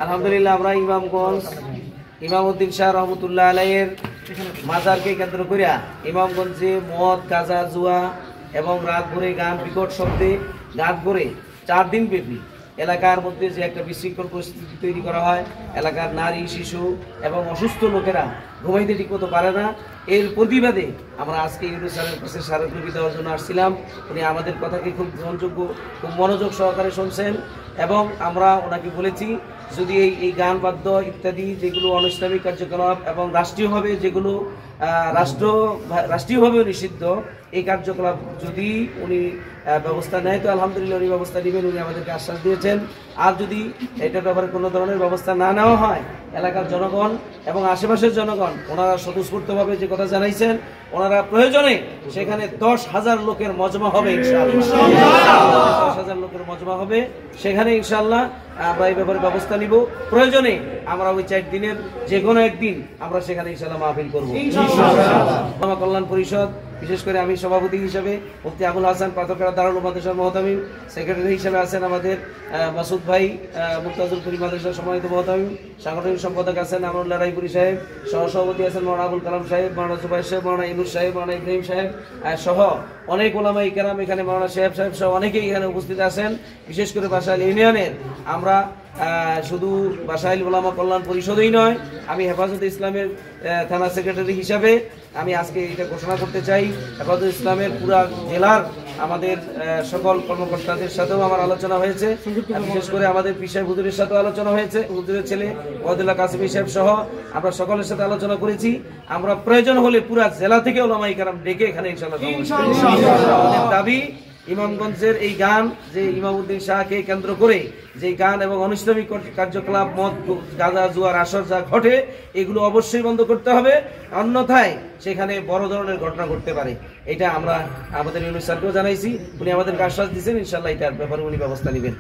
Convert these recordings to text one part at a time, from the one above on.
আলহামদুলিল্লাহ আমরা ইমামগঞ্জ ইমামউদ্দিন শাহ রহমতুল্লাহ আলাইয়ের মাজারকে কেন্দ্র করিয়া ইমামগঞ্জে মদ, গাঁজা, জুয়া এবং রাত ভরে গান বিকট শব্দে গান করে 4 দিন ব্যাপী এলাকার মধ্যে যে একটা বিশৃঙ্খল পরিস্থিতি তৈরি করা হয়, এলাকার নারী, শিশু এবং অসুস্থ লোকেরা ঘুমাইতে ঠিকমতো পারে না, এর প্রতিবাদে আমরা আজকে ইউনূস স্যারের কাছে স্মারকলিপি দেওয়ার জন্য আসছিলাম। উনি আমাদের কথাকে খুব গ্রহণযোগ্য, খুব মনোযোগ সহকারে শুনছেন এবং আমরা ওনাকে বলেছি যদি এই গান বাদ্য ইত্যাদি যেগুলো অনিসলামিক কার্যকলাপ এবং রাষ্ট্রীয়ভাবে যেগুলো রাষ্ট্রীয়ভাবে নিষিদ্ধ এই কার্যকলাপ যদি উনি ব্যবস্থা নেয় তো আলহামদুলিল্লাহ উনি ব্যবস্থা নেবেন, উনি আমাদেরকে আশ্বাস দিয়েছেন। আর যদি এটার ব্যাপারে কোনো ধরনের ব্যবস্থা না নেওয়া হয়, এলাকার জনগণ এবং আশেপাশের জনগণ ওনারা স্বতঃস্ফূর্তভাবে যে কথা জানাইছেন, ওনারা প্রয়োজনে সেখানে 10,000 লোকের মজমা হবে ইনশাআল্লাহ। 10,000 লোকের মজমা হবে, সেখানে ইনশাআল্লাহ আমরা এই ব্যাপারে ব্যবস্থা নিব। প্রয়োজনে আমরা ওই 4 দিনের যে কোনো একদিন আমরা সেখানে ইনশাআল্লাহ মাহফিল করবো ইনশাআল্লাহ। কল্যাণ পরিষদ বিশেষ করে আমি সভাপতি হিসেবে মুফতি আবুল হাসান পাথরকাটা দারুল মাদ্রাসার মুহতামিম, সেক্রেটারি হিসেবে আছেন আমাদের মাসুদ ভাই, মুক্তাজুল করিম মাদ্রাসার সম্মানিত মুহতামিম, সাংগঠনিক সম্পাদক আছেন আমরুল্লাহ রায়পুরি সাহেব, সহসভাপতি আছেন মাওলানা আবুল কালাম সাহেব, মাওলানা জুবাইর সাহেব, মাওলানা ইউনূস সাহেব, মাওলানা ইব্রাহিম সাহেব সহ অনেক ওলামায়ে কেরাম, এখানে মাওলানা সাহেব সহ অনেকেই এখানে উপস্থিত আছেন। বিশেষ করে বাসাইল ইউনিয়নের আমরা শুধু বাসাইল ওলামা কল্যাণ পরিষদই নয়, আমি হেফাজতে ইসলামের থানা সেক্রেটারি হিসাবে আমি আজকে এটা ঘোষণা করতে চাই, হেফাজতে ইসলামের পুরা জেলার আমাদের সকল কর্মকর্তাদের সাথেও আমার আলোচনা হয়েছে, বিশেষ করে আমাদের পীর সাহেব হুজুরের সাথেও আলোচনা হয়েছে, হুজুরের ছেলে ওয়াদুল্লাহ কাসিমি সাহেব সহ আমরা সকলের সাথে আলোচনা করেছি। আমরা প্রয়োজন হলে পুরা জেলা থেকে ওলামায়ে কেরাম ডেকে এখানে ইনশাআল্লাহ আমাদের দাবি ইমামগঞ্জের এই গান যে ইমামউদ্দিন শাহকে কেন্দ্র করে যে গান এবং অনিসলামিক কার্যকলাপ, মদ, গাঁজা, জুয়ার আসর যা ঘটে এগুলো অবশ্যই বন্ধ করতে হবে, অন্যথায় সেখানে বড় ধরনের ঘটনা ঘটতে পারে। এটা আমরা আমাদের ইউনূস স্যারকেও জানাইছি, উনি আমাদেরকে আশ্বাস দিয়েছেন ইনশাআল্লাহ এটার ব্যাপারে উনি ব্যবস্থা নেবেন।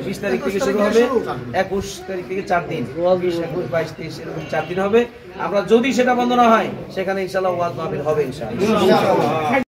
20 তারিখ থেকে শুরু হবে, 21 তারিখ থেকে 4 দিন, 20, 21, 22, 23 এরকম 4 দিন হবে। আমরা যদি সেটা বন্ধ না হয় সেখানে ইনশাআল্লাহ ওয়াজ মাহফিল হবে ইনশাআল্লাহ।